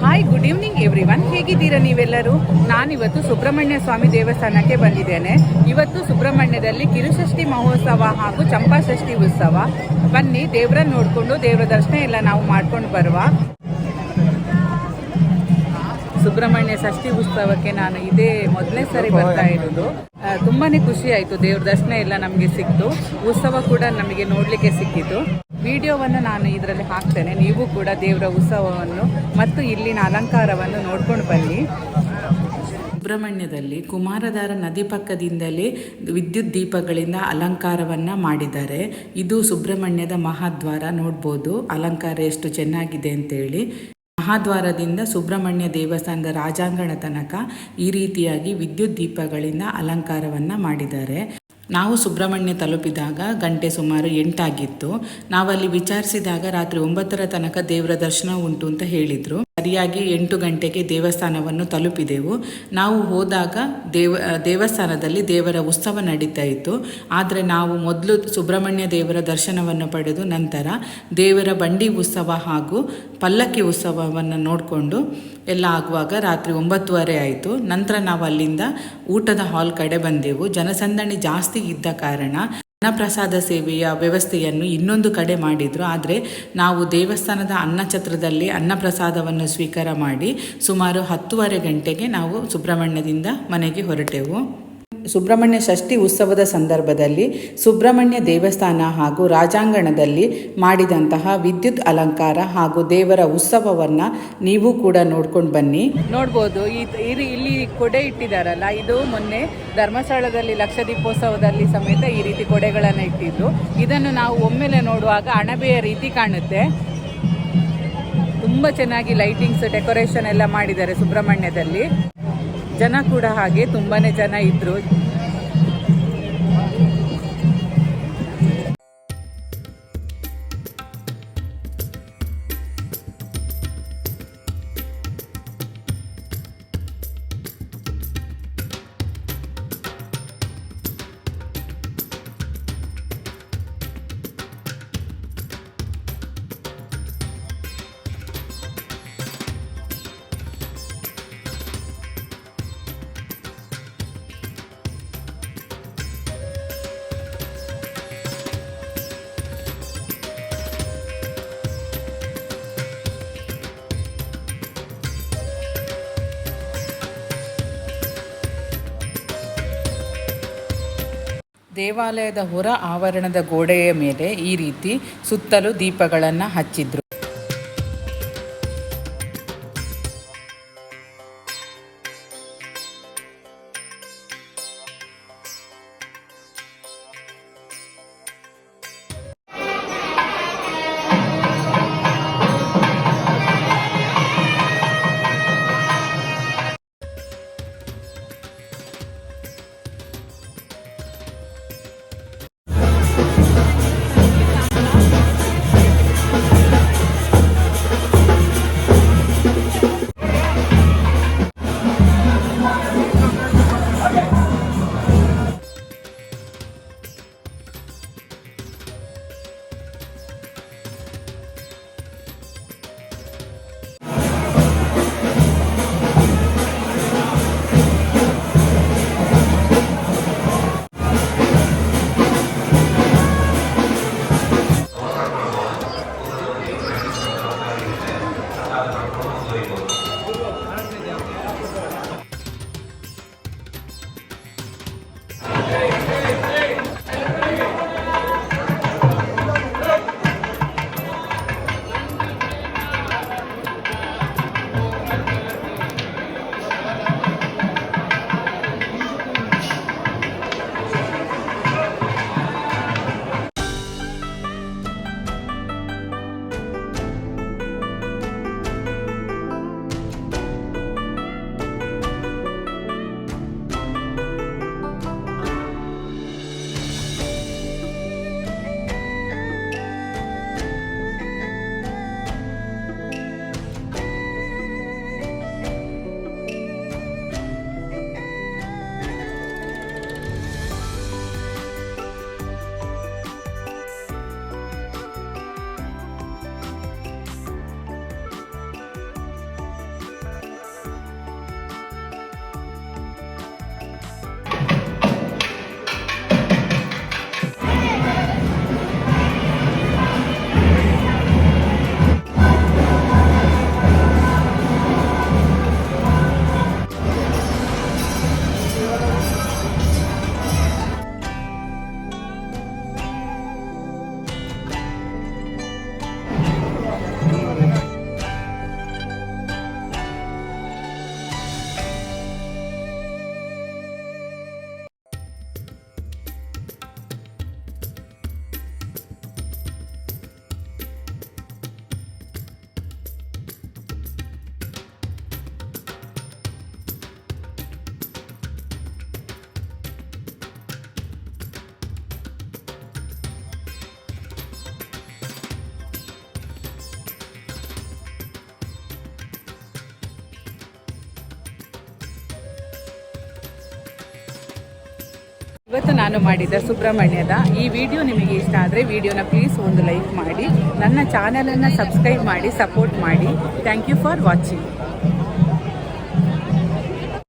Hi, good evening everyone. ಹೇಗಿದ್ದೀರಾ ನೀವೆಲ್ಲರೂ? ನಾನಿವತ್ತು ಸುಬ್ರಹ್ಮಣ್ಯ ಸ್ವಾಮಿ ದೇವಸ್ಥಾನಕ್ಕೆ ಬಂದಿದ್ದೇನೆ. ಇವತ್ತು ಸುಬ್ರಹ್ಮಣ್ಯದಲ್ಲಿ ಕಿರುಷಷ್ಠಿ ಮಹೋತ್ಸವ ಹಾಗೂ ಚಂಪಾಷಷ್ಠಿ ಉತ್ಸವ. ಬನ್ನಿ, ದೇವರನ್ನು ನೋಡಿಕೊಂಡು ದೇವರ ದರ್ಶನ ಎಲ್ಲ ನಾವು ಮಾಡ್ಕೊಂಡು ಬರುವ. ಸುಬ್ರಹ್ಮಣ್ಯ ಷಷ್ಠಿ ಉತ್ಸವಕ್ಕೆ ನಾನು ಇದೇ ಮೊದಲನೇ ಸರಿ ಬರ್ತಾ ಇರೋದು. ತುಂಬಾ ಖುಷಿ ಆಯಿತು. ದೇವ್ರ ದರ್ಶನ ಎಲ್ಲ ನಮಗೆ ಸಿಕ್ತು. ಉತ್ಸವ ಕೂಡ ನಮಗೆ ನೋಡಲಿಕ್ಕೆ ಸಿಕ್ಕಿತು. ವಿಡಿಯೋವನ್ನು ನಾನು ಇದರಲ್ಲಿ ಹಾಕ್ತೇನೆ. ನೀವು ಕೂಡ ದೇವರ ಉತ್ಸವವನ್ನು ಮತ್ತು ಇಲ್ಲಿನ ಅಲಂಕಾರವನ್ನು ನೋಡ್ಕೊಂಡು ಬನ್ನಿ. ಸುಬ್ರಹ್ಮಣ್ಯದಲ್ಲಿ ಕುಮಾರಧಾರ ನದಿ ಪಕ್ಕದಿಂದಲೇ ವಿದ್ಯುತ್ ದೀಪಗಳಿಂದ ಅಲಂಕಾರವನ್ನು ಮಾಡಿದ್ದಾರೆ. ಇದು ಸುಬ್ರಹ್ಮಣ್ಯದ ಮಹಾದ್ವಾರ. ನೋಡ್ಬೋದು ಅಲಂಕಾರ ಎಷ್ಟು ಚೆನ್ನಾಗಿದೆ ಅಂತೇಳಿ. ಮಹಾದ್ವಾರದಿಂದ ಸುಬ್ರಹ್ಮಣ್ಯ ದೇವಸ್ಥಾನದ ರಾಜಾಂಗಣ ತನಕ ಈ ರೀತಿಯಾಗಿ ವಿದ್ಯುತ್ ದೀಪಗಳಿಂದ ಅಲಂಕಾರವನ್ನು ಮಾಡಿದ್ದಾರೆ. ನಾವು ಸುಬ್ರಹ್ಮಣ್ಯ ತಲುಪಿದಾಗ ಗಂಟೆ ಸುಮಾರು 8 ಆಗಿತ್ತು. ನಾವಲ್ಲಿ ವಿಚಾರಿಸಿದಾಗ ರಾತ್ರಿ 9ರ ತನಕ ದೇವರ ದರ್ಶನ ಉಂಟು ಅಂತ ಹೇಳಿದರು. ಸರಿಯಾಗಿ 8 ಗಂಟೆಗೆ ದೇವಸ್ಥಾನವನ್ನು ತಲುಪಿದೆವು. ನಾವು ಹೋದಾಗ ದೇವಸ್ಥಾನದಲ್ಲಿ ದೇವರ ಉತ್ಸವ ನಡೀತಾ ಇತ್ತು. ಆದರೆ ನಾವು ಮೊದಲು ಸುಬ್ರಹ್ಮಣ್ಯ ದೇವರ ದರ್ಶನವನ್ನು ಪಡೆದು ನಂತರ ದೇವರ ಬಂಡಿ ಉತ್ಸವ ಹಾಗೂ ಪಲ್ಲಕ್ಕಿ ಉತ್ಸವವನ್ನು ನೋಡಿಕೊಂಡು ಎಲ್ಲ ಆಗುವಾಗ ರಾತ್ರಿ 9:30 ಆಯಿತು. ನಂತರ ನಾವು ಅಲ್ಲಿಂದ ಊಟದ ಹಾಲ್ ಕಡೆ ಬಂದೆವು. ಜನಸಂದಣಿ ಜಾಸ್ತಿ ಇದ್ದ ಕಾರಣ ಅನ್ನಪ್ರಸಾದ ಸೇವೆಯ ವ್ಯವಸ್ಥೆಯನ್ನು ಇನ್ನೊಂದು ಕಡೆ ಮಾಡಿದರು. ಆದರೆ ನಾವು ದೇವಸ್ಥಾನದ ಅನ್ನಛತ್ರದಲ್ಲಿ ಅನ್ನಪ್ರಸಾದವನ್ನು ಸ್ವೀಕಾರ ಮಾಡಿ ಸುಮಾರು 10:30 ಗಂಟೆಗೆ ನಾವು ಸುಬ್ರಹ್ಮಣ್ಯದಿಂದ ಮನೆಗೆ ಹೊರಟೆವು. ಸುಬ್ರಹ್ಮಣ್ಯ ಷಷ್ಠಿ ಉತ್ಸವದ ಸಂದರ್ಭದಲ್ಲಿ ಸುಬ್ರಹ್ಮಣ್ಯ ದೇವಸ್ಥಾನ ಹಾಗೂ ರಾಜಾಂಗಣದಲ್ಲಿ ಮಾಡಿದಂತಹ ವಿದ್ಯುತ್ ಅಲಂಕಾರ ಹಾಗೂ ದೇವರ ಉತ್ಸವವನ್ನು ನೀವು ಕೂಡ ನೋಡ್ಕೊಂಡು ಬನ್ನಿ. ನೋಡ್ಬೋದು, ಇಲ್ಲಿ ಕೊಡೆ ಇಟ್ಟಿದ್ದಾರಲ್ಲ, ಇದು ಮೊನ್ನೆ ಧರ್ಮಸ್ಥಳದಲ್ಲಿ ಲಕ್ಷದೀಪೋತ್ಸವದಲ್ಲಿ ಸಮೇತ ಈ ರೀತಿ ಕೊಡೆಗಳನ್ನು ಇಟ್ಟಿದ್ದು. ಇದನ್ನು ನಾವು ಒಮ್ಮೆಲೆ ನೋಡುವಾಗ ಅಣಬೆಯ ರೀತಿ ಕಾಣುತ್ತೆ. ತುಂಬ ಚೆನ್ನಾಗಿ ಲೈಟಿಂಗ್ಸ್ ಡೆಕೋರೇಷನ್ ಎಲ್ಲ ಮಾಡಿದ್ದಾರೆ ಸುಬ್ರಹ್ಮಣ್ಯದಲ್ಲಿ. ಜನ ಕೂಡ ಹಾಗೆ ತುಂಬಾ ಜನ ಇದ್ದರು. ದೇವಾಲಯದ ಹೊರ ಆವರಣದ ಗೋಡೆಯ ಮೇಲೆ ಈ ರೀತಿ ಸುತ್ತಲೂ ದೀಪಗಳನ್ನು ಹಚ್ಚಿದ್ರು. ಇವತ್ತು ನಾನು ಮಾಡಿದ ಸುಬ್ರಹ್ಮಣ್ಯದ ಈ ವಿಡಿಯೋ ನಿಮಗೆ ಇಷ್ಟ ಆದರೆ ವಿಡಿಯೋನ ಪ್ಲೀಸ್ ಒಂದು ಲೈಕ್ ಮಾಡಿ, ನನ್ನ ಚಾನಲನ್ನು ಸಬ್ಸ್ಕ್ರೈಬ್ ಮಾಡಿ ಸಪೋರ್ಟ್ ಮಾಡಿ. Thank you for watching.